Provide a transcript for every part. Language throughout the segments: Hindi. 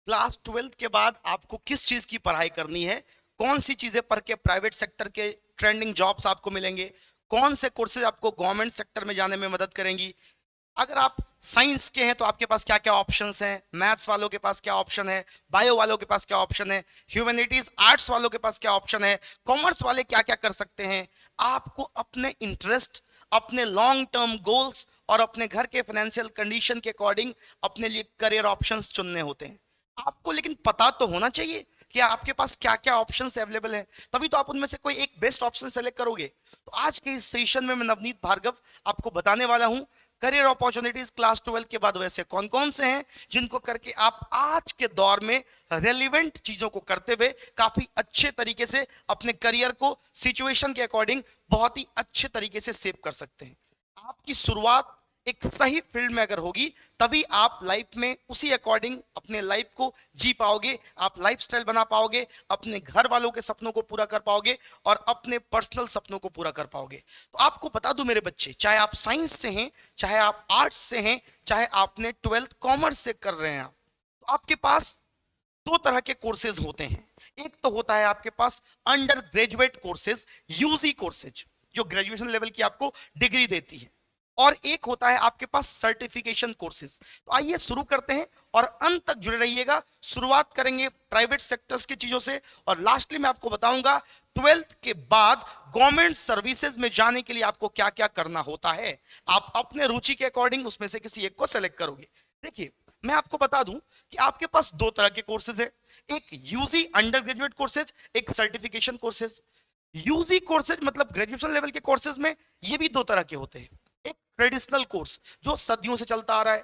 क्लास 12th के बाद आपको किस चीज की पढ़ाई करनी है, कौन सी चीजें पढ़ के प्राइवेट सेक्टर के ट्रेंडिंग जॉब्स आपको मिलेंगे, कौन से कोर्सेज आपको गवर्नमेंट सेक्टर में जाने में मदद करेंगी। अगर आप साइंस के हैं तो आपके पास क्या क्या ऑप्शंस हैं, मैथ्स वालों के पास क्या ऑप्शन है, बायो वालों के पास क्या ऑप्शन है, ह्यूमैनिटीज आर्ट्स वालों के पास क्या ऑप्शन है, कॉमर्स वाले क्या क्या कर सकते हैं। आपको अपने इंटरेस्ट, अपने लॉन्ग टर्म गोल्स और अपने घर के फाइनेंशियल कंडीशन के अकॉर्डिंग अपने लिए करियर ऑप्शंस चुनने होते हैं। आपको लेकिन पता तो होना चाहिए कि आपके पास क्या क्या ऑप्शंस अवेलेबल हैं, तभी तो आप उनमें से कोई एक बेस्ट ऑप्शन सेलेक्ट करोगे। तो आज के इस सेशन में मैं नवनीत भार्गव आपको बताने वाला हूं करियर अपॉर्चुनिटीज क्लास 12 के बाद वैसे कौन कौन से हैं जिनको करके आप आज के दौर में रेलिवेंट चीजों को करते हुए काफी अच्छे तरीके से अपने करियर को सिचुएशन के अकॉर्डिंग बहुत ही अच्छे तरीके से सेव कर सकते हैं। आपकी शुरुआत एक सही फील्ड में अगर होगी तभी आप लाइफ में उसी अकॉर्डिंग अपने लाइफ को जी पाओगे, आप लाइफस्टाइल बना पाओगे, अपने घर वालों के सपनों को पूरा कर पाओगे और अपने पर्सनल सपनों को पूरा कर पाओगे। तो आपको बता दूं मेरे बच्चे, चाहे आप साइंस से हैं, चाहे आप आर्ट्स से हैं, चाहे आपने 12th कॉमर्स से कर रहे हैं, तो आपके पास दो तरह के कोर्सेज होते हैं। एक तो होता है आपके पास undergraduate courses, UG courses, जो ग्रेजुएशन लेवल की आपको डिग्री देती है, और एक होता है आपके पास सर्टिफिकेशन कोर्सेज। तो आइए शुरू करते हैं और अंत तक जुड़े रहिएगा। शुरुआत करेंगे प्राइवेट सेक्टर्स की चीजों से और लास्टली मैं आपको बताऊंगा 12th के बाद गवर्नमेंट सर्विसेज में जाने के लिए आपको क्या क्या करना होता है। आप अपने रुचि के अकॉर्डिंग उसमें से किसी एक को सेलेक्ट करोगे। देखिए, मैं आपको बता दूं कि आपके पास दो तरह के कोर्सेज है, एक यूजी अंडर ग्रेजुएट कोर्सेज, एक सर्टिफिकेशन कोर्सेज। यूजी कोर्सेज मतलब ग्रेजुएशन लेवल के कोर्सेज में ये भी दो तरह के होते हैं। एक ट्रेडिशनल कोर्स जो सदियों से चलता आ रहा है,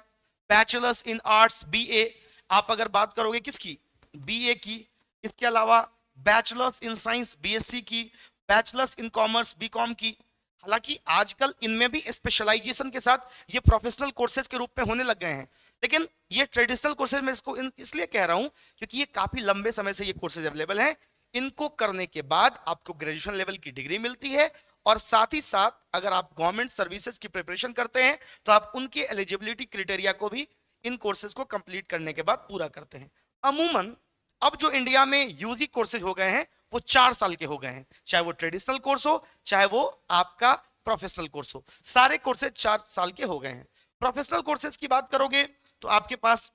बैचलर्स इन आर्ट्स बीए, आप अगर बात करोगे किसकी, बीए की, इसके अलावा बैचलर्स इन साइंस बीएससी की, बैचलर्स इन कॉमर्स बीकॉम की। हालांकि आजकल इनमें भी स्पेशलाइजेशन के साथ ये प्रोफेशनल कोर्सेज के रूप में होने लग गए हैं, लेकिन ये ट्रेडिशनल कोर्सेज में इसको इसलिए कह रहा हूं क्योंकि ये काफी लंबे समय से ये कोर्सेज अवेलेबल हैं। इनको करने के बाद आपको ग्रेजुएशन लेवल की डिग्री मिलती है और साथ ही साथ अगर आप गवर्नमेंट सर्विसेज की प्रिपरेशन करते हैं तो आप उनके एलिजिबिलिटी क्राइटेरिया को भी इन कोर्सेज को कंप्लीट करने के बाद पूरा करते हैं। अमूमन अब जो इंडिया में यूजी कोर्सेज हो गए हैं वो 4 साल के हो गए हैं, चाहे वो ट्रेडिशनल कोर्स हो चाहे वो आपका प्रोफेशनल कोर्स हो, सारे कोर्सेज 4 साल के हो गए हैं। प्रोफेशनल कोर्सेज की बात करोगे तो आपके पास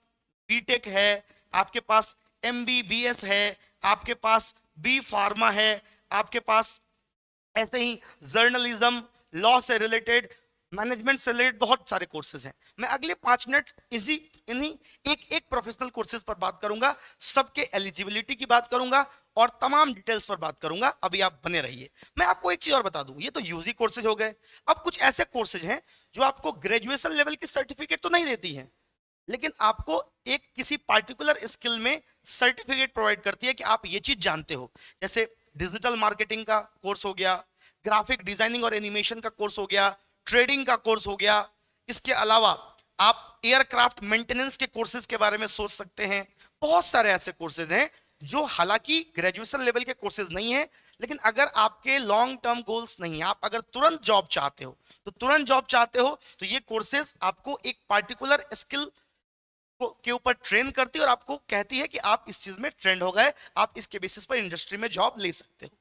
बीटेक है, आपके पास एमबीबीएस है, आपके पास बी फार्मा है, आपके पास ऐसे ही जर्नलिज्म, लॉ से रिलेटेड, मैनेजमेंट से रिलेटेड बहुत सारे कोर्सेज हैं। मैं अगले 5 मिनट इसी इन्हीं एक एक प्रोफेशनल कोर्सेज पर बात करूंगा, सबके एलिजिबिलिटी की बात करूंगा और तमाम डिटेल्स पर बात करूंगा। अभी आप बने रहिए। मैं आपको एक चीज और बता दूं, ये तो यूजी कोर्सेज हो गए। अब कुछ ऐसे कोर्सेज हैं जो आपको ग्रेजुएशन लेवल की सर्टिफिकेट तो नहीं देती हैं, लेकिन आपको एक किसी पार्टिकुलर स्किल में सर्टिफिकेट प्रोवाइड करती है कि आप ये चीज जानते हो। जैसे डिजिटल मार्केटिंग का कोर्स हो गया, ग्राफिक डिजाइनिंग और एनिमेशन का कोर्स हो गया, ट्रेडिंग का कोर्स हो गया। इसके अलावा आप एयरक्राफ्ट मेंटेनेंस के कोर्सेज के बारे में सोच सकते हैं। बहुत सारे ऐसे कोर्सेज हैं जो हालांकि ग्रेजुएशन लेवल के कोर्सेज नहीं है, लेकिन अगर आपके लॉन्ग टर्म गोल्स नहीं है, आप अगर तुरंत जॉब चाहते हो तो तुरंत जॉब चाहते हो तो ये कोर्सेज आपको एक पार्टिकुलर स्किल के ऊपर ट्रेन करती है और आपको कहती है कि आप इस चीज में ट्रेंड हो गए, आप इसके बेसिस पर इंडस्ट्री में जॉब ले सकते हो।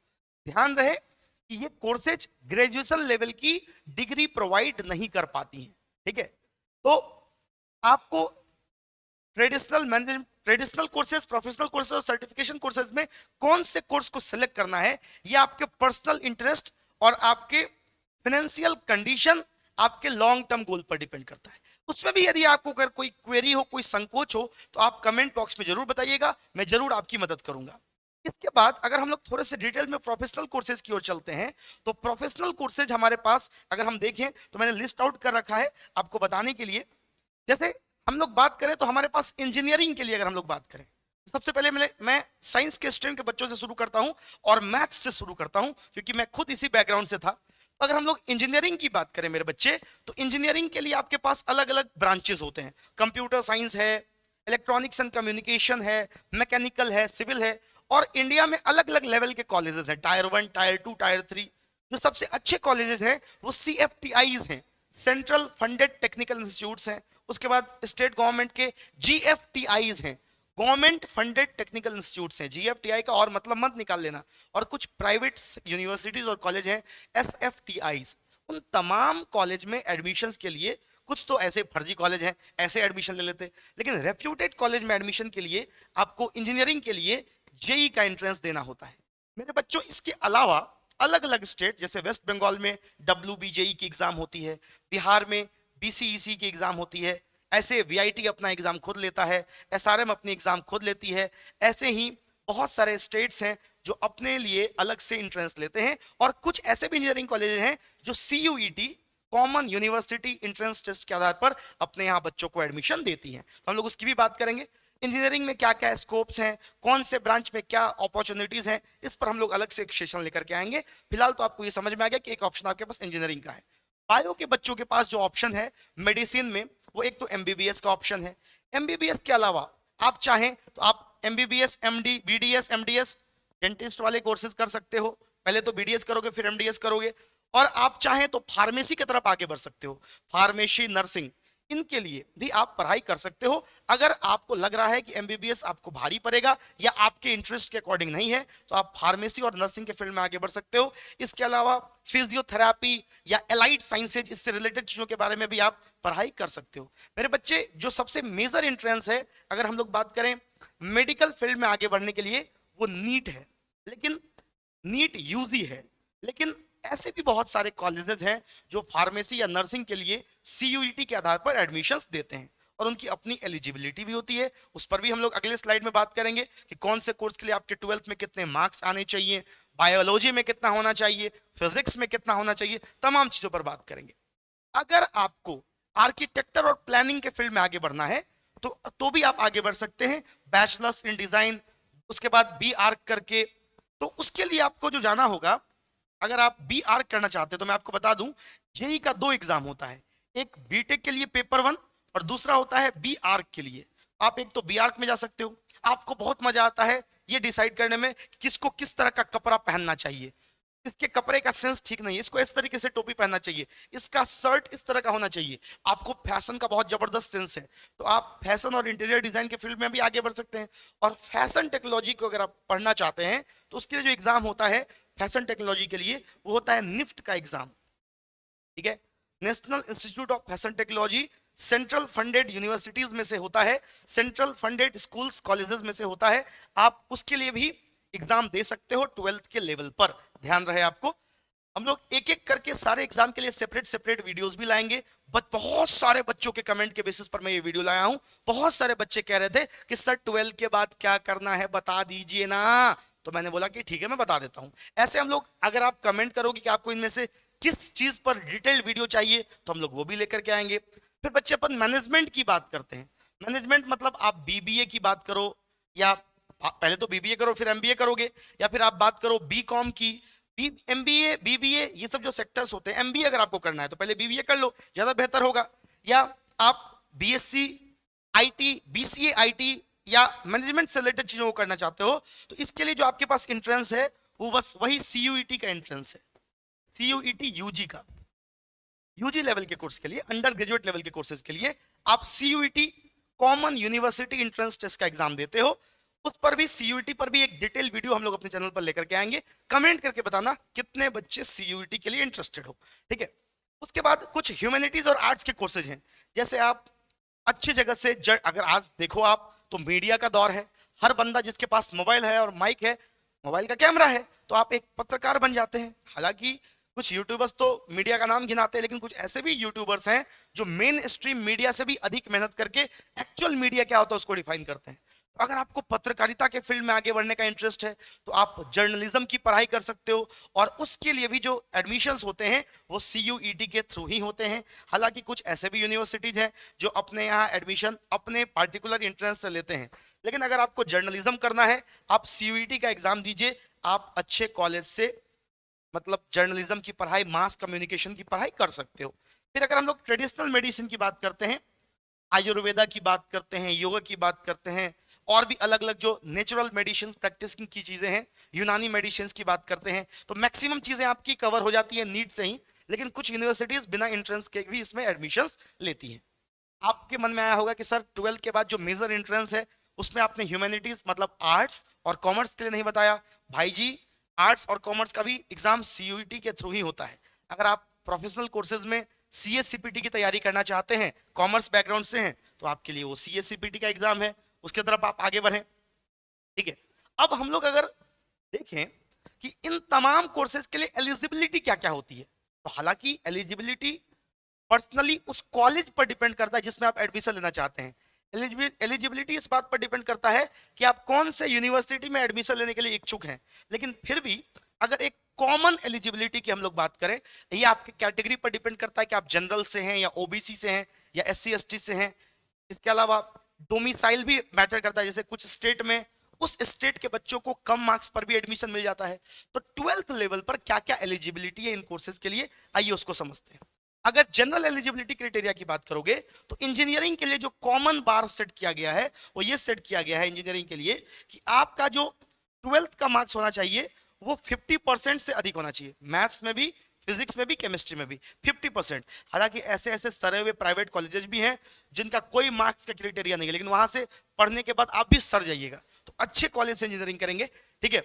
ध्यान रहे कि ये कोर्सेज ग्रेजुएशन लेवल की डिग्री प्रोवाइड नहीं कर पाती हैं, ठीक है। तो आपको ट्रेडिशनल कोर्सेज, प्रोफेशनल कोर्सेज और सर्टिफिकेशन कोर्सेज में कौन से कोर्स को सिलेक्ट करना है, ये आपके पर्सनल इंटरेस्ट और आपके फाइनेंशियल कंडीशन, आपके लॉन्ग टर्म गोल पर डिपेंड करता है। उसमें भी यदि आपको अगर कोई क्वेरी हो, कोई संकोच हो, तो आप कमेंट बॉक्स में जरूर बताइएगा, मैं जरूर आपकी मदद करूंगा। इसके बाद अगर हम लोग थोड़े से डिटेल में प्रोफेशनल कोर्सेज की ओर चलते हैं, तो प्रोफेशनल कोर्सेज हमारे पास अगर हम देखें तो मैंने लिस्ट आउट कर रखा है आपको बताने के लिए। जैसे हम लोग बात करें तो हमारे पास इंजीनियरिंग के लिए अगर हम लोग बात करें तो सबसे पहले मैं साइंस के स्ट्रीम के बच्चों से शुरू करता हूं और मैथ्स से शुरू करता हूं क्योंकि मैं खुद इसी बैकग्राउंड से था। तो अगर हम लोग इंजीनियरिंग की बात करें मेरे बच्चे, तो इंजीनियरिंग के लिए आपके पास अलग अलग ब्रांचेस होते हैं। कंप्यूटर साइंस है, इलेक्ट्रॉनिक्स एंड कम्युनिकेशन है, मैकेनिकल है, सिविल है, और इंडिया में अलग अलग लेवल के कॉलेजेस हैं, टायर 1, टायर 2, टायर 3। जो सबसे अच्छे कॉलेजेस हैं वो CFTIs हैं, सेंट्रल फंडेड टेक्निकल इंस्टीट्यूट्स हैं। उसके बाद स्टेट गवर्नमेंट के GFTIs हैं, गवर्नमेंट फंडेड टेक्निकल इंस्टीट्यूट्स हैं, जीएफटीआई का और मतलब मत निकाल लेना, और कुछ प्राइवेट यूनिवर्सिटीज और कॉलेज हैं एसएफटीआईज। उन तमाम कॉलेज में एडमिशंस के लिए कुछ तो ऐसे फर्जी कॉलेज हैं, ऐसे एडमिशन ले लेते, लेकिन रेप्यूटेड कॉलेज में एडमिशन के लिए आपको इंजीनियरिंग के लिए जेई का एंट्रेंस देना होता है। मेरे बच्चों, इसके अलावा अलग अलग स्टेट, जैसे वेस्ट बंगाल में WBJE की एग्जाम होती है, बिहार में BCEC की एग्जाम होती है, ऐसे VIT अपना एग्जाम खुद लेता है, SRM अपनी एग्जाम खुद लेती है। ऐसे ही बहुत सारे स्टेट्स हैं जो अपने लिए अलग से एंट्रेंस लेते हैं, और कुछ ऐसे भी इंजीनियरिंग कॉलेज हैं जो CUET common university entrance test के आधार पर अपने यहाँ बच्चों को एडमिशन देती हैं। तो हम लोग उसकी भी बात करेंगे। इंजीनियरिंग में क्या क्या स्कोप्स हैं, कौन से ब्रांच में क्या अपॉर्चुनिटीज हैं, इस पर हम लोग अलग से एक सेशन लेकर के आएंगे। फिलहाल तो आपको ये समझ में आ गया कि एक ऑप्शन आपके पास इंजीनियरिंग का है। बायो के बच्चों के पास जो ऑप्शन है मेडिसिन में, वो एक तो MBBS का ऑप्शन है। MBBS के अलावा आप चाहें तो आप MBBS MD BDS MDS dentist वाले कोर्सेज कर सकते हो। पहले तो BDS करोगे, फिर MDS करोगे, और आप चाहें तो फार्मेसी की तरफ आगे बढ़ सकते हो, फार्मेसी नर्सिंग, इनके लिए भी आप पढ़ाई कर सकते हो। अगर आपको लग रहा है कि MBBS आपको भारी पड़ेगा या आपके इंटरेस्ट के अकॉर्डिंग नहीं है, तो आप फार्मेसी और नर्सिंग के फील्ड में आगे बढ़ सकते हो। इसके अलावा फिजियोथेरापी या एलाइड साइंसेज, इससे रिलेटेड चीजों के बारे में भी आप पढ़ाई कर सकते हो। मेरे बच्चे, जो सबसे मेजर एंट्रेंस है अगर हम लोग बात करें मेडिकल फील्ड में आगे बढ़ने के लिए, वो नीट है, लेकिन नीट यूजी है। लेकिन ऐसे भी बहुत सारे कॉलेजेस हैं जो फार्मेसी या नर्सिंग के लिए CUET के आधार पर एडमिशंस देते हैं, और उनकी अपनी एलिजिबिलिटी भी होती है। उस पर भी हम लोग अगले स्लाइड में बात करेंगे कि कौन से कोर्स के लिए आपके 12th में कितने मार्क्स आने चाहिए, बायोलॉजी में कितना होना चाहिए, फिजिक्स में कितना होना चाहिए, तमाम चीजों पर बात करेंगे। अगर आपको आर्किटेक्चर और प्लानिंग के फील्ड में आगे बढ़ना है तो भी आप आगे बढ़ सकते हैं, बैचलर्स इन डिजाइन, उसके बाद BArch करके। तो उसके लिए आपको जो जाना होगा, अगर आप BArch करना चाहते हैं, तो मैं आपको बता दूं, जेई का 2 एग्जाम होता है, एक बीटेक के लिए पेपर 1 और दूसरा होता है BArch के लिए। आप एक तो BArch में जा सकते हो, आपको बहुत मजा आता है ये डिसाइड करने में किसको किस तरह का कपड़ा पहनना चाहिए, इसके कपड़े का सेंस ठीक नहीं है, इसको इस तरीके से टोपी पहनना चाहिए, इसका शर्ट इस तरह का होना चाहिए। आपको फैशन का बहुत जबरदस्त सेंस है, तो आप फैशन और इंटीरियर डिजाइन के फील्ड में भी आगे बढ़ सकते हैं। और फैशन टेक्नोलॉजी को अगर आप पढ़ना चाहते हैं, तो उसके लिए जो एग्जाम होता है फैशन टेक्नोलॉजी के लिए, वो होता है निफ्ट का एग्जाम, ठीक है, national institute of fashion technology. Central funded universities में से होता है, सेंट्रल फंडेड स्कूल्स कॉलेजेस में से होता है। आप उसके लिए भी एग्जाम दे सकते हो 12th के लेवल पर, ध्यान रहे आपको। हम लोग एक एक करके सारे एग्जाम के लिए सेपरेट सेपरेट वीडियोस भी लाएंगे, बट बहुत सारे बच्चों के कमेंट के बेसिस पर मैं ये वीडियो लाया हूं। बहुत सारे बच्चे कह रहे थे कि सर 12 के बाद क्या करना है बता दीजिए ना, तो मैंने बोला कि ठीक है मैं बता देता हूं। ऐसे हम लोग, अगर आप कमेंट करोगे कि आपको इनमें से किस चीज पर डिटेल्ड वीडियो चाहिए, तो हम लोग वो भी लेकर के आएंगे। फिर बच्चे अपन मैनेजमेंट की बात करते हैं। मैनेजमेंट मतलब आप BBA की बात करो, या पहले तो BBA करो फिर MBA करोगे, या फिर आप बात करो BCom की, MBA BBA, ये सब जो सेक्टर्स होते हैं, MBA अगर आपको करना है तो पहले BBA कर लो, ज्यादा बेहतर होगा। या आप BSc IT BCA IT या मैनेजमेंट से रिलेटेड चीजों को करना चाहते हो, तो इसके लिए जो आपके पास एंट्रेंस है वो बस वही CUET का एंट्रेंस है, CUET UG का। UG लेवल के कोर्स के लिए, अंडर ग्रेजुएट लेवल के कोर्सेज के लिए आप CUET common university entrance test का एग्जाम देते हो। उस पर भी, CUET पर भी एक डिटेल वीडियो हम लोग अपने चैनल पर लेकर के आएंगे। कमेंट करके बताना कितने बच्चे CUET के लिए इंटरेस्टेड हो, ठीक है। उसके बाद कुछ ह्यूमैनिटीज और आर्ट्स के कोर्सेज हैं, जैसे आप अच्छी जगह से अगर आज देखो आप, तो मीडिया का दौर है, हर बंदा जिसके पास मोबाइल है और माइक है, मोबाइल का कैमरा है, तो आप एक पत्रकार बन जाते हैं। हालांकि कुछ यूट्यूबर्स तो मीडिया का नाम गिनाते हैं, लेकिन कुछ ऐसे भी यूट्यूबर्स हैं जो मेन स्ट्रीम मीडिया से भी अधिक मेहनत करके एक्चुअल मीडिया क्या होता है उसको डिफाइन करते हैं। तो अगर आपको पत्रकारिता के फील्ड में आगे बढ़ने का इंटरेस्ट है, तो आप जर्नलिज्म की पढ़ाई कर सकते हो, और उसके लिए भी जो एडमिशंस होते हैं वो CUET के थ्रू ही होते हैं। हालांकि कुछ ऐसे भी यूनिवर्सिटीज हैं जो अपने यहाँ एडमिशन अपने पार्टिकुलर इंट्रेंस से लेते हैं, लेकिन अगर आपको जर्नलिज्म करना है, आप CUET का एग्जाम दीजिए, आप अच्छे कॉलेज से मतलब जर्नलिज्म की पढ़ाई, मास कम्युनिकेशन की पढ़ाई कर सकते हो। फिर अगर हम लोग ट्रेडिशनल मेडिसिन की बात करते हैं, आयुर्वेदा की बात करते हैं, योगा की बात करते हैं, और भी अलग अलग जो नेचुरल मेडिसिन प्रैक्टिसिंग की चीजें हैं, यूनानी मेडिसिन की बात करते हैं, तो मैक्सिमम चीजें आपकी कवर हो जाती है नीट से ही। लेकिन कुछ यूनिवर्सिटीज बिना एंट्रेंस के भी इसमें एडमिशंस लेती हैं। आपके मन में आया होगा कि सर 12th के बाद जो मेजर एंट्रेंस है उसमें आपने ह्यूमैनिटीज मतलब आर्ट्स और कॉमर्स के लिए नहीं बताया। भाई जी, आर्ट्स और कॉमर्स का भी एग्जाम सीयूईटी के थ्रू ही होता है। अगर आप प्रोफेशनल कोर्सेज में सीएससीपीटी की तैयारी करना चाहते हैं, कॉमर्स बैकग्राउंड से हैं, तो आपके लिए वो सीएससीपीटी का एग्जाम है, उसके तरफ आप आगे बढ़ें। ठीक है, अब हम लोग अगर देखें कि इन तमाम कोर्सेज के लिए एलिजिबिलिटी क्या क्या होती है, तो हालांकि एलिजिबिलिटी पर्सनली उस कॉलेज पर डिपेंड करता है जिसमें आप एडमिशन लेना चाहते हैं। एलिजिबिलिटी इस बात पर डिपेंड करता है कि आप कौन से यूनिवर्सिटी में एडमिशन लेने के लिए इच्छुक हैं। लेकिन फिर भी अगर एक कॉमन एलिजिबिलिटी की हम लोग बात करें, ये आपकी कैटेगरी पर डिपेंड करता है कि आप जनरल से हैं या ओबीसी से हैं या एससी एसटी से हैं। इसके अलावा डोमिसाइल भी मैटर करता है, जैसे कुछ स्टेट में उस स्टेट के बच्चों को कम मार्क्स पर भी एडमिशन मिल जाता है। तो 12th लेवल पर क्या क्या एलिजिबिलिटी है इन कोर्सेज के लिए, आइए उसको समझते हैं। अगर जनरल एलिजिबिलिटी क्राइटेरिया की बात करोगे तो इंजीनियरिंग के लिए जो कॉमन बार सेट किया गया है वो ये सेट किया गया है इंजीनियरिंग के लिए कि आपका जो 12th का मार्क्स होना चाहिए वो 50% से अधिक होना चाहिए। मैथ्स में भी, फिजिक्स में भी, केमिस्ट्री में भी 50%। हालांकि ऐसे ऐसे सरे हुए प्राइवेट कॉलेजेस भी हैं जिनका कोई मार्क्स का क्राइटेरिया नहीं है, लेकिन वहां से पढ़ने के बाद आप भी सर जाइएगा। तो अच्छे कॉलेज से इंजीनियरिंग करेंगे, ठीक है,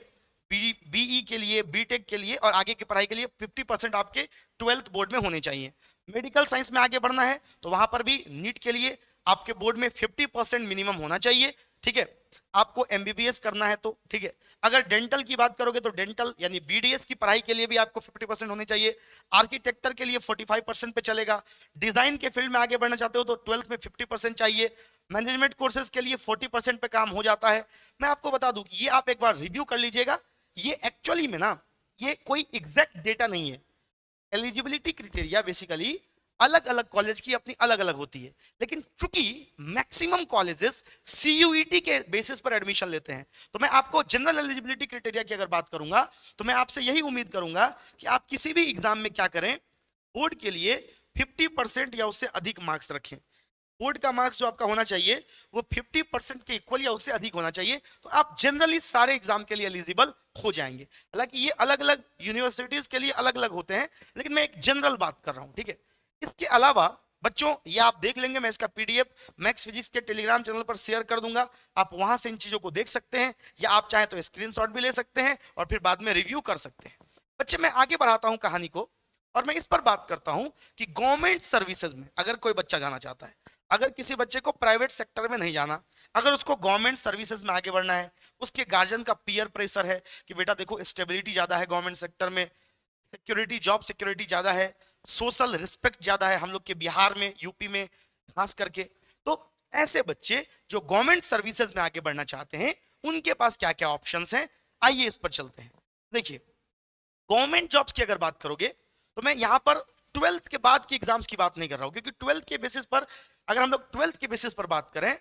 बीई के लिए, बीटेक के लिए और आगे की पढ़ाई के लिए 50% आपके 12th बोर्ड में होने चाहिए। मेडिकल साइंस में आगे बढ़ना है तो वहां पर भी नीट के लिए आपके बोर्ड में 50% मिनिमम होना चाहिए। ठीक है, आपको एमबीबीएस करना है तो ठीक है। अगर डेंटल की बात करोगे तो डेंटल यानी बीडीएस की पढ़ाई के लिए भी आपको 50% होने चाहिए। आर्किटेक्चर के लिए 45% पे चलेगा। डिजाइन के फील्ड में आगे बढ़ना चाहते हो तो 12th में 50% चाहिए। मैनेजमेंट कोर्सेज के लिए 40% पे काम हो जाता है। मैं आपको बता दूं कि ये आप एक बार रिव्यू कर लीजिएगा, ये एक्चुअली में ना ये कोई एग्जैक्ट डेटा नहीं है। एलिजिबिलिटी क्राइटेरिया बेसिकली अलग अलग कॉलेज की अपनी अलग अलग होती है, लेकिन चूंकि मैक्सिमम कॉलेजेस सीयूईटी के बेसिस पर एडमिशन लेते हैं, तो मैं आपको जनरल एलिजिबिलिटी क्राइटेरिया की अगर बात करूंगा तो मैं आपसे यही उम्मीद करूंगा कि आप किसी भी एग्जाम में क्या करें, बोर्ड के लिए 50% या उससे अधिक मार्क्स रखें। बोर्ड का मार्क्स जो आपका होना चाहिए वो 50% के इक्वल या उससे अधिक होना चाहिए, तो आप जनरली सारे एग्जाम के लिए एलिजिबल हो जाएंगे। हालांकि ये अलग अलग यूनिवर्सिटीज के लिए अलग अलग होते हैं, लेकिन मैं एक जनरल बात कर रहा हूं, ठीक है। इसके अलावा बच्चों ये आप देख लेंगे, मैं इसका पीडीएफ मैक्स फिजिक्स के टेलीग्राम चैनल पर शेयर कर दूंगा, आप वहां से इन चीजों को देख सकते हैं, या आप चाहें तो स्क्रीनशॉट भी ले सकते हैं और फिर बाद में रिव्यू कर सकते हैं। बच्चे मैं आगे बढ़ाता हूं कहानी को, और मैं इस पर बात करता हूं कि गवर्नमेंट सर्विसेज में अगर कोई बच्चा जाना चाहता है, अगर किसी बच्चे को प्राइवेट सेक्टर में नहीं जाना, अगर उसको गवर्नमेंट सर्विसेज में आगे बढ़ना है, उसके गार्जियन का पीयर प्रेशर है कि बेटा देखो स्टेबिलिटी ज्यादा है गवर्नमेंट सेक्टर में, सिक्योरिटी, जॉब सिक्योरिटी ज्यादा है, सोशल रिस्पेक्ट ज्यादा है हम लोग के बिहार में, यूपी में खास करके, तो ऐसे बच्चे जो गवर्नमेंट सर्विसेज में आगे बढ़ना चाहते हैं उनके पास क्या क्या ऑप्शंस हैं, आइए इस पर चलते हैं। देखिए, गवर्नमेंट जॉब्स की अगर बात करोगे तो मैं यहां पर 12th के बाद की एग्जाम्स की बात नहीं कर रहा हूं, क्योंकि 12th के बेसिस पर अगर हम लोग 12th के बेसिस पर बात करें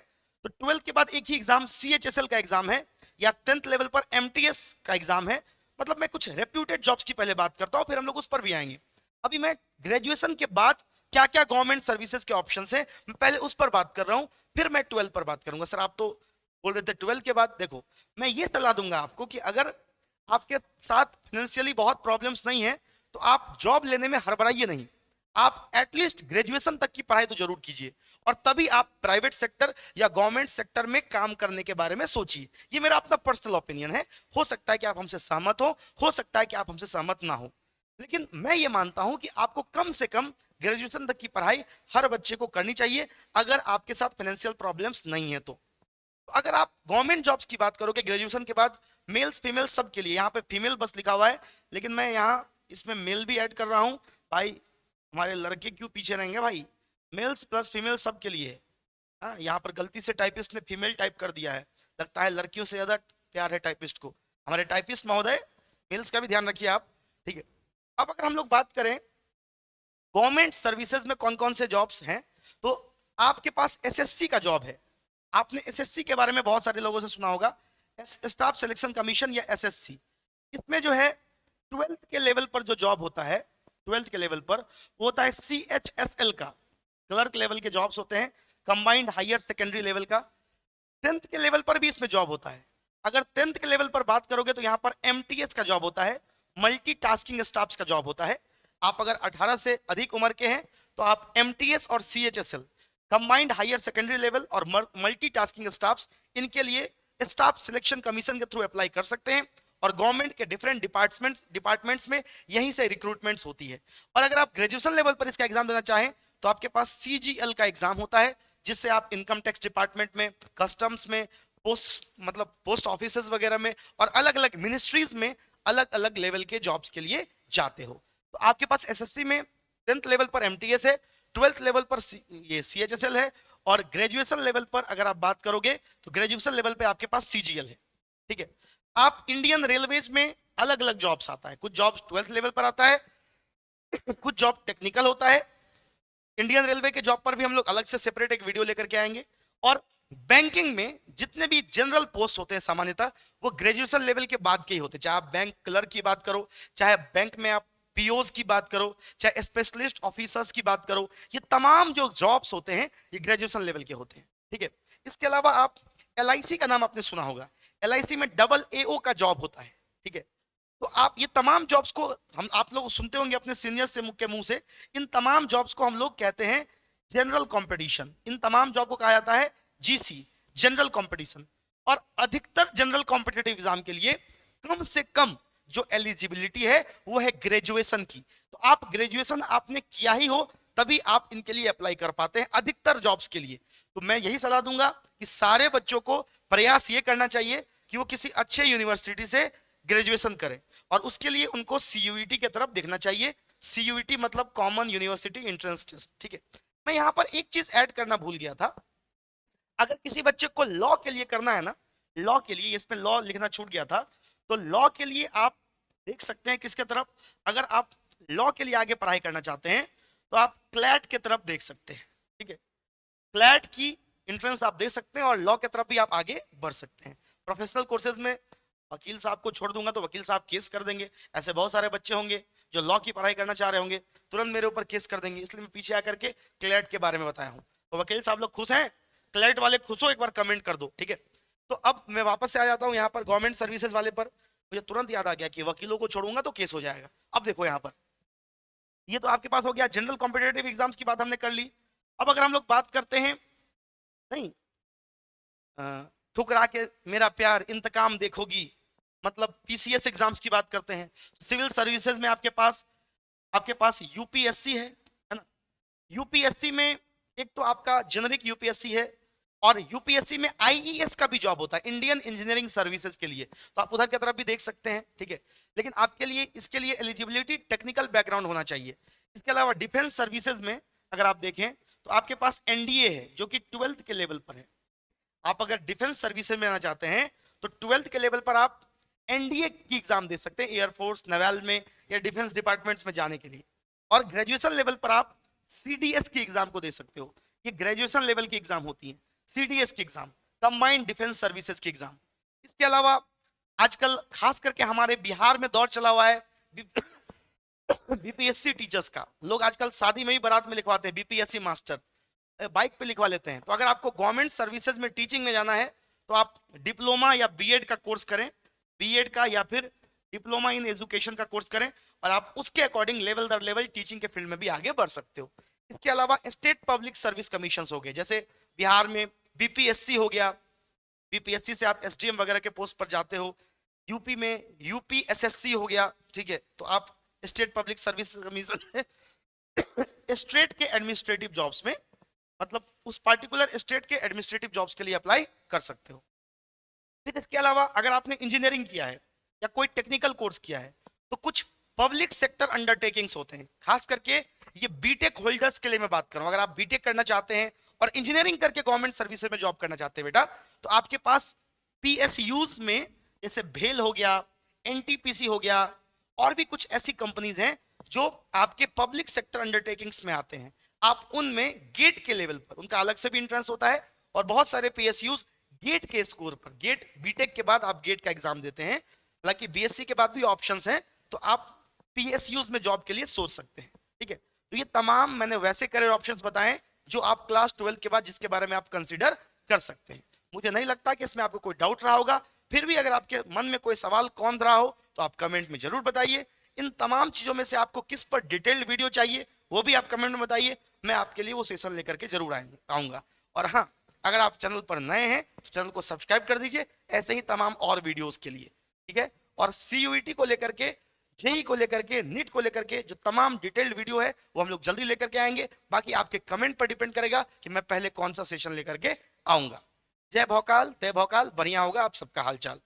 तो 12th के बाद एक ही एग्जाम सीएचएसएल का एग्जाम है, या 10th लेवल पर एमटीएस का एग्जाम है। मतलब मैं कुछ रेप्यूटेड जॉब्स की पहले बात करता हूं, फिर हम लोग उस पर भी आएंगे। अभी मैं ग्रेजुएशन के बाद क्या क्या गवर्नमेंट सर्विसेज के ऑप्शंस हैं मैं पहले उस पर बात कर रहा हूं, फिर मैं 12th पर बात करूंगा। सर आप तो बोल रहे थे 12th के बाद, देखो मैं ये सलाह दूंगा आपको कि अगर आपके साथ फाइनेंशियली बहुत प्रॉब्लम्स नहीं है तो आप जॉब लेने में हड़बड़ाइए नहीं, आप एटलीस्ट ग्रेजुएशन तक की पढ़ाई तो जरूर कीजिए, और तभी आप प्राइवेट सेक्टर या गवर्नमेंट सेक्टर में काम करने के बारे में सोचिए। ये मेरा अपना पर्सनल ओपिनियन है, हो सकता है कि आप हमसे सहमत हो सकता है कि आप हमसे सहमत ना हो, लेकिन मैं ये मानता हूं कि आपको कम से कम ग्रेजुएशन तक की पढ़ाई हर बच्चे को करनी चाहिए, अगर आपके साथ फाइनेंशियल प्रॉब्लम्स नहीं है तो। अगर आप गवर्नमेंट जॉब्स की बात करोगे ग्रेजुएशन के बाद, मेल्स फीमेल सब के लिए, यहाँ पे फीमेल बस लिखा हुआ है लेकिन मैं यहाँ इसमें मेल भी ऐड कर रहा हूँ। भाई हमारे लड़के क्यों पीछे रहेंगे भाई, मेल्स प्लस फीमेल सब के लिए। हाँ, यहाँ पर गलती से टाइपिस्ट ने फीमेल टाइप कर दिया है, लगता है लड़कियों से ज्यादा प्यार है टाइपिस्ट को। हमारे टाइपिस्ट महोदय, मेल्स का भी ध्यान रखिए आप, ठीक है। अब अगर हम लोग बात करें गवर्नमेंट सर्विसेज में कौन कौन से जॉब्स हैं, तो आपके पास एसएससी का जॉब है। आपने एसएससी के बारे में बहुत सारे लोगों से सुना होगा, स्टाफ सिलेक्शन कमीशन या एसएससी। इसमें जो है 12th के लेवल पर जो जॉब होता है, 12th के लेवल पर वो होता है सीएचएसएल का, क्लर्क लेवल के जॉब्स होते हैं, कंबाइंड हायर सेकेंडरी लेवल का। 10th के लेवल पर भी इसमें जॉब होता है। अगर 10th के लेवल पर बात करोगे तो यहाँ पर एमटीएस का जॉब होता है, मल्टीटास्किंग स्टाफ्स का जॉब होता है। आप अगर 18 से अधिक उम्र के हैं तो आप एमटीएस और CHSL combined higher secondary level और मल्टीटास्किंग स्टाफ्स, इनके लिए स्टाफ सिलेक्शन कमीशन के थ्रू अप्लाई कर सकते हैं और गवर्नमेंट के डिफरेंट डिपार्टमेंट्स में यहीं से रिक्रूटमेंट्स होती है। और अगर आप ग्रेजुएशन लेवल पर इसका एग्जाम देना चाहें तो आपके पास सीजीएल का एग्जाम होता है, जिससे आप इनकम टैक्स डिपार्टमेंट में, कस्टम्स में, पोस्ट ऑफिसेज वगैरह में और अलग अलग मिनिस्ट्रीज में अलग अलग लेवल के जॉब्स के लिए जाते हो। तो आपके पास एसएससी में 10th लेवल पर एमटीएस है, 12th लेवल पर ये सीएचएसएल है और ग्रेजुएशन लेवल पर अगर आप बात करोगे तो ग्रेजुएशन लेवल पे आपके पास सीजीएल है। ठीक है, आप इंडियन रेलवेज में अलग अलग जॉब्स आता है, कुछ जॉब्स 12th लेवल पर आता है, कुछ जॉब टेक्निकल होता है। इंडियन रेलवे के जॉब पर भी हम लोग अलग से सेपरेट एक वीडियो लेकर के आएंगे। और बैंकिंग में जितने भी जनरल पोस्ट होते हैं सामान्यतः वो ग्रेजुएशन लेवल के बाद के ही होते हैं, चाहे आप बैंक क्लर्क की बात करो, चाहे बैंक में आप पीओज की बात करो, चाहे स्पेशलिस्ट ऑफिसर्स की बात करो, ये तमाम जो जॉब्स होते हैं ये ग्रेजुएशन लेवल के होते हैं। ठीक है, इसके अलावा आप एलआईसी का नाम आपने सुना होगा, एलआईसी में डबल एओ का जॉब होता है। ठीक है, तो आप ये तमाम जॉब्स को हम आप लोग सुनते होंगे अपने सीनियर्स से के मुंह से, इन तमाम जॉब्स को हम लोग कहते हैं जनरल कंपटीशन। इन तमाम जॉब को कहा जाता है जीसी, जनरल कंपटीशन। और अधिकतर जनरल कॉम्पिटिटिव एग्जाम के लिए कम से कम जो एलिजिबिलिटी है वो है ग्रेजुएशन की। तो आप ग्रेजुएशन आपने किया ही हो तभी आप इनके लिए अप्लाई कर पाते हैं अधिकतर जॉब्स के लिए। तो मैं यही सलाह दूंगा कि सारे बच्चों को प्रयास ये करना चाहिए कि वो किसी अच्छे यूनिवर्सिटी से ग्रेजुएशन करें और उसके लिए उनको सीयूईटी की तरफ देखना चाहिए। सीयूईटी मतलब कॉमन यूनिवर्सिटी एंट्रेंस टेस्ट। ठीक है, मैं यहां पर एक चीज ऐड करना भूल गया था, अगर किसी बच्चे को लॉ के लिए करना है ना, लॉ के लिए, इसमें लॉ लिखना छूट गया था, तो लॉ के लिए आप देख सकते हैं किसके तरफ, अगर आप लॉ के लिए आगे पढ़ाई करना चाहते हैं तो आप क्लैट के तरफ देख सकते हैं। ठीक है, क्लैट की एंट्रेंस आप दे सकते हैं और लॉ के तरफ भी आप आगे बढ़ सकते हैं। प्रोफेशनल कोर्सेज में वकील साहब को छोड़ दूंगा तो वकील साहब केस कर देंगे, ऐसे बहुत सारे बच्चे होंगे जो लॉ की पढ़ाई करना चाह रहे होंगे, तुरंत मेरे ऊपर केस कर देंगे, इसलिए मैं पीछे आकर के क्लैट के बारे में बताया हूं। तो वकील साहब लोग खुश हैं, क्लैट वाले खुश हो, एक बार कमेंट कर दो। ठीक है, तो अब मैं वापस से आ जाता हूं यहाँ पर गवर्नमेंट सर्विसेज वाले पर। मुझे तुरंत याद आ गया कि वकीलों को छोड़ूंगा तो केस हो जाएगा। अब देखो यहाँ पर, ये तो आपके पास हो गया जनरल कॉम्पिटेटिव एग्जाम्स की बात हमने कर ली। अब अगर हम लोग बात करते हैं, नहीं ठुकरा के मेरा प्यार इंतकाम देखोगी, मतलब पीसीएस एग्जाम्स की बात करते हैं। सिविल सर्विसेज में आपके पास यूपीएससी है ना। यूपीएससी में एक तो आपका जेनरिक यूपीएससी है और यूपीएससी में आईईएस का भी जॉब होता है, इंडियन इंजीनियरिंग सर्विसेज के लिए, तो आप उधर की तरफ भी देख सकते हैं। ठीक है, लेकिन आपके लिए इसके लिए एलिजिबिलिटी टेक्निकल बैकग्राउंड होना चाहिए। इसके अलावा डिफेंस सर्विसेज में अगर आप देखें तो आपके पास एनडीए है जो कि 12th के लेवल पर है। आप अगर डिफेंस सर्विसेज में आना चाहते हैं तो 12th के लेवल पर आप एनडीए की एग्जाम दे सकते हैं, एयरफोर्स, नेवल में या डिफेंस डिपार्टमेंट्स में जाने के लिए। और ग्रेजुएशन लेवल पर आप सीडीएस की एग्जाम को दे सकते हो, ये ग्रेजुएशन लेवल की एग्जाम होती है, सीडीएस की एग्जाम, कंबाइंड डिफेंस सर्विसेज की एग्जाम। इसके अलावा आजकल खास करके हमारे बिहार में दौर चला हुआ है बीपीएससी टीचर्स का। लोग आजकल शादी में ही बारात में लिखवाते हैं बीपीएससी मास्टर, बाइक पे लिखवा लेते हैं। तो अगर आपको गवर्नमेंट सर्विसेज में टीचिंग में जाना है तो आप डिप्लोमा या बीएड का कोर्स करें, बीएड का या फिर डिप्लोमा इन एजुकेशन का कोर्स करें और आप उसके अकॉर्डिंग लेवल दर लेवल टीचिंग के फील्ड में भी आगे बढ़ सकते हो। इसके अलावा स्टेट पब्लिक सर्विस कमीशन हो गए, जैसे बिहार में बीपीएससी हो गया, बीपीएससी से आप एसडीएम वगैरह के पोस्ट पर जाते हो। यूपी में यूपीएसएससी हो गया। ठीक है, तो आप state public service commission state के एडमिनिस्ट्रेटिव जॉब्स में, मतलब उस पार्टिकुलर स्टेट के एडमिनिस्ट्रेटिव जॉब्स के लिए अप्लाई कर सकते हो। फिर इसके अलावा अगर आपने इंजीनियरिंग किया है या कोई टेक्निकल कोर्स किया है तो कुछ पब्लिक सेक्टर अंडरटेकिंग्स होते हैं, खास करके ये बीटेक होल्डर्स के लिए मैं बात करूं। अगर आप बीटेक करना चाहते हैं और इंजीनियरिंग करके गवर्नमेंट सर्विसेज में जॉब करना चाहते हैं बेटा, तो आपके पास पीएसयूज में जैसे भेल हो गया, एनटीपीसी हो गया और भी कुछ ऐसी कंपनीज हैं जो आपके पब्लिक सेक्टर अंडरटेकिंग्स में आते हैं। आप उनमें गेट के लेवल पर, उनका अलग से भी एंट्रेंस होता है और बहुत सारे पीएसयूज गेट के स्कोर पर, गेट बीटेक के बाद आप गेट का एग्जाम देते हैं, हालांकि बीएससी के बाद भी ऑप्शंस हैं, तो आप पीएसयूज में जॉब के लिए सोच सकते हैं। ठीक है, तो ये तमाम मैंने वैसे करियर ऑप्शंस बताएं जो आप क्लास 12 के बाद जिसके बारे में आप कंसीडर कर सकते हैं। मुझे नहीं लगता कि इसमें आपको कोई डाउट रहा होगा, फिर भी अगर आपके मन में कोई सवाल कौन रहा हो तो आप कमेंट में जरूर बताइए। इन तमाम चीजों में से आपको किस पर डिटेल्ड वीडियो चाहिए वो भी आप कमेंट में बताइए, मैं आपके लिए वो सेशन लेकर के जरूर आऊंगा। और हाँ, अगर आप चैनल पर नए हैं तो चैनल को सब्सक्राइब कर दीजिए ऐसे ही तमाम और वीडियोस के लिए, ठीक है। और सीयूईटी को लेकर के, जेई को लेकर के, नीट को लेकर के जो तमाम डिटेल्ड वीडियो है वो हम लोग जल्दी लेकर के आएंगे। बाकी आपके कमेंट पर डिपेंड करेगा कि मैं पहले कौन सा सेशन लेकर के आऊंगा। जय भौकाल, जय भौकाल, बढ़िया होगा आप सबका हालचाल।